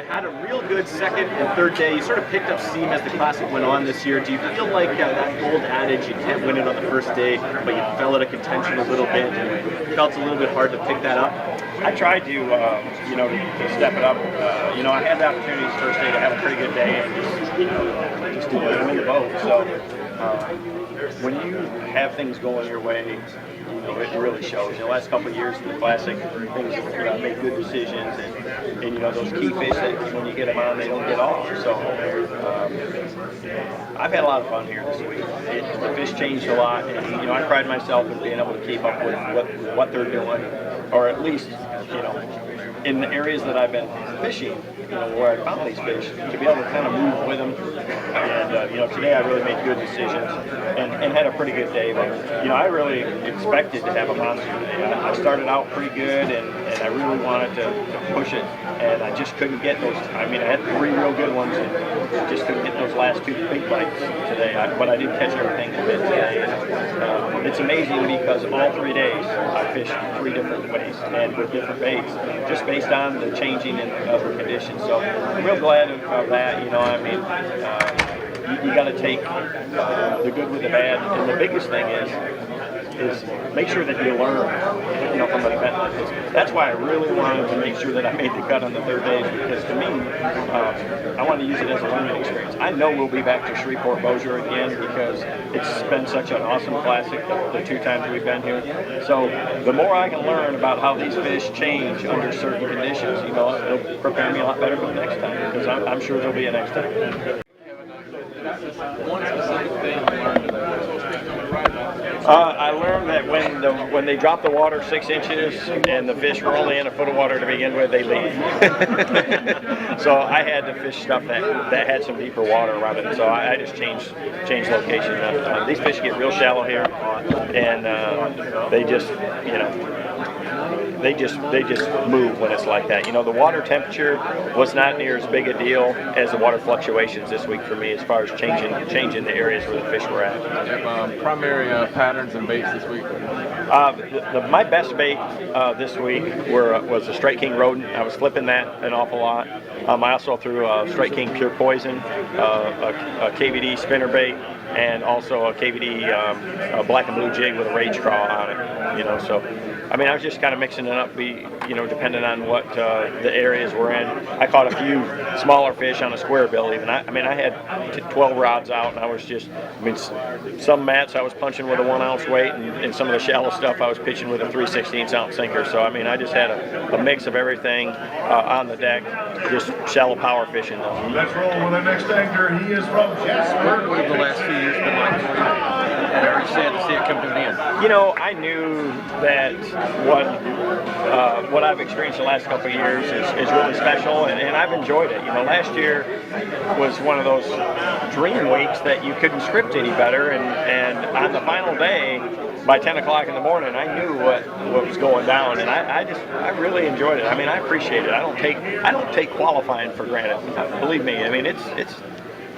had a real good second and third day. You sort of picked up steam as the Classic went on this year. Do you feel like that old adage, you can't win it on the first day, but you fell out of contention a little bit and it felt a little bit hard to pick that up? I tried to, to step it up. I had the opportunity this first day to have a pretty good day and just didn't win the boat. So when you have things going your way, it really shows. The last couple of years in the Classic, things have made good decisions, and those key fish that when you get them on, they don't get off. So I've had a lot of fun here this week. The fish changed a lot, and I pride myself in being able to keep up with what they're doing, or at least in the areas that I've been fishing, where I found these fish, to be able to kind of move with them. And today I really made good decisions and had a pretty good day. But I really expected to have a monster day. I started out pretty good, and I really wanted to push it, and I just couldn't get those. I had 3 real good ones, and just couldn't get those last 2 big bites today. But I did catch everything a bit today. And, it's amazing because all 3 days I fished 3 different ways and with different baits, just based on the changing of the conditions. So I'm real glad of that. You got to take the good with the bad, and the biggest thing is make sure that you learn, from an event like this. That's why I really wanted to make sure that I made the cut on the 3rd day, because to me, I want to use it as a learning experience. I know we'll be back to Shreveport Bossier again because it's been such an awesome Classic the 2 times we've been here. So the more I can learn about how these fish change under certain conditions, it'll prepare me a lot better for the next time, because I'm sure there'll be a next time. One specific thing you learned today. I learned that when they drop the water 6 inches and the fish were only in a foot of water to begin with, they leave. So I had to fish stuff that had some deeper water around it. So I just changed location. These fish get real shallow here, and they just move when it's like that. The water temperature was not near as big a deal as the water fluctuations this week for me, as far as changing the areas where the fish were at. Primary patterns and baits this week? My best bait this week was a Strike King rodent. I was flipping that an awful lot. I also threw a Strike King Pure Poison, a KVD spinner bait, and also a KVD black and blue jig with a rage crawl on it. So I was just kind of mixing it up, depending on what the areas we're in. I caught a few smaller fish on a square bill even. I had 12 rods out, and I was just, some mats I was punching with a 1 ounce weight, and some of the shallow stuff I was pitching with a 3/16 ounce sinker. So I just had a mix of everything on the deck, just shallow power fishing. Let's roll with the next anchor. He is from Jasper. What have the last few years been like for you? And are you sad to see it come to an end? I knew that what I've experienced the last couple of years is really special, and I've enjoyed it. Last year was one of those dream weeks that you couldn't script any better, and on the final day, by 10 o'clock in the morning, I knew what was going down, and I really enjoyed it. I appreciate it. I don't take qualifying for granted. Believe me.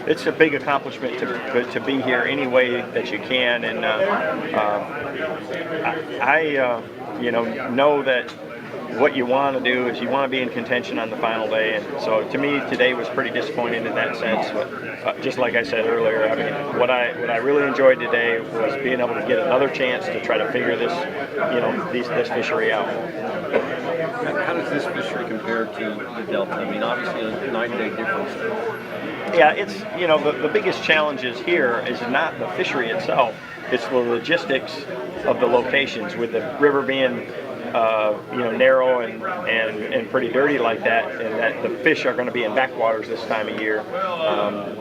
It's a big accomplishment to be here any way that you can, and I know that what you want to do is you want to be in contention on the final day, and so to me today was pretty disappointing in that sense. But just like I said earlier, what I really enjoyed today was being able to get another chance to try to figure this this fishery out. How does this fishery compare to the Delta? Obviously a night and day difference. Yeah, it's the biggest challenges here is not the fishery itself; it's the logistics of the locations, with the river being narrow and pretty dirty like that, and that the fish are going to be in backwaters this time of year,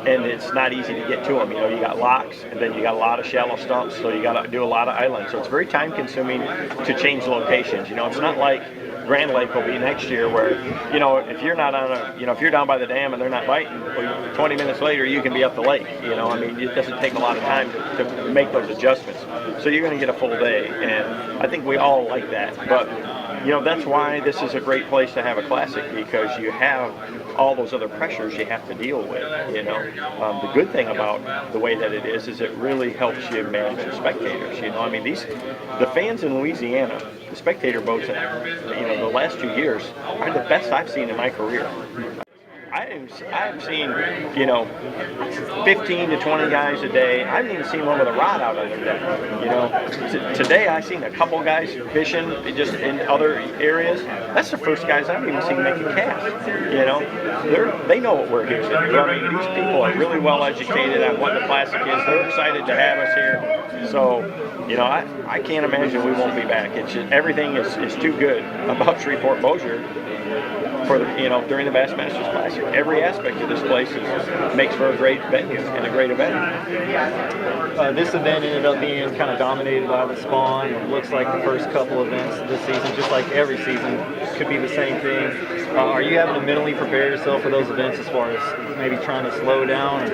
and it's not easy to get to them. You got locks, and then you got a lot of shallow stumps, so you got to do a lot of islands. So it's very time consuming to change locations. It's not like Grand Lake will be next year, where if you're not on if you're down by the dam and they're not biting, 20 minutes later you can be up the lake. It doesn't take a lot of time to make those adjustments. So you're going to get a full day, and I think we all like that. But that's why this is a great place to have a Classic, because you have all those other pressures you have to deal with. The good thing about the way that it is it really helps you manage the spectators. The fans in Louisiana, the spectator boats, the last 2 years are the best I've seen in my career. I've seen, you know, 15 to 20 guys a day. I haven't even seen one with a rod out on their deck. You know, today I seen a couple guys fishing just in other areas. That's the first guys I've even seen make a cast. You know, they know what we're here. I mean, these people are really well educated on what the Classic is. They're excited to have us here. So, you know, I can't imagine we won't be back. It's just, everything is too good about Shreveport Bossier for the, you know, during the Bassmasters Classic. Every aspect of this place makes for a great venue and a great event. This event ended up being kind of dominated by the spawn. It looks like the first couple events this season, just like every season, could be the same thing. Are you having to mentally prepare yourself for those events as far as maybe trying to slow down?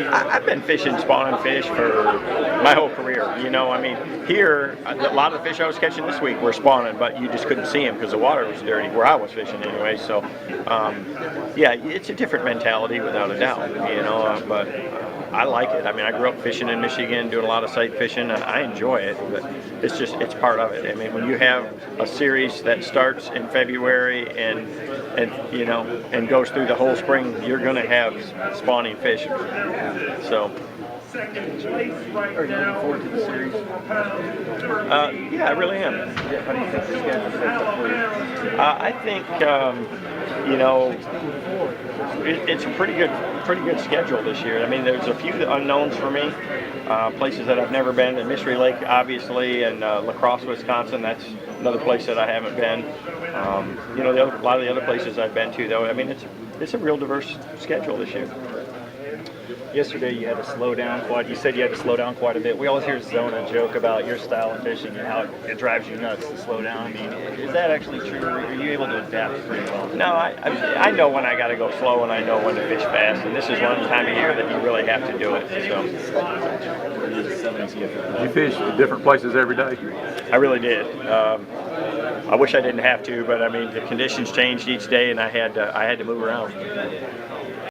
I've been fishing spawning fish for my whole career. You know, I mean, here, a lot of the fish I was catching this week were spawning, but you just couldn't see them because the water was dirty, where I was fishing anyway. So, yeah, it's a different mentality without a doubt, you know, but I like it. I mean, I grew up fishing in Michigan, doing a lot of sight fishing, and I enjoy it, but it's part of it. I mean, when you have a series that starts in February and you know, and goes through the whole spring, you're going to have spawning fish. So, Are you looking forward to the series? yeah, I really am. How do you think the schedule shapes up for you? I think you know, it's a pretty good schedule this year. I mean, there's a few unknowns for me, places that I've never been. And Mystery Lake, obviously, and La Crosse, Wisconsin. That's another place that I haven't been. You know, a lot of the other places I've been to, though. I mean, it's a real diverse schedule this year. Yesterday you had to slow down quite. You said you had to slow down quite a bit. We always hear Zona joke about your style of fishing and how it drives you nuts to slow down. I mean, is that actually true? Or are you able to adapt pretty well? No, I know when I got to go slow and I know when to fish fast, and this is one time of year that you really have to do it. So You fish different places every day. I really did. I wish I didn't have to, but I mean the conditions changed each day, and I had to move around.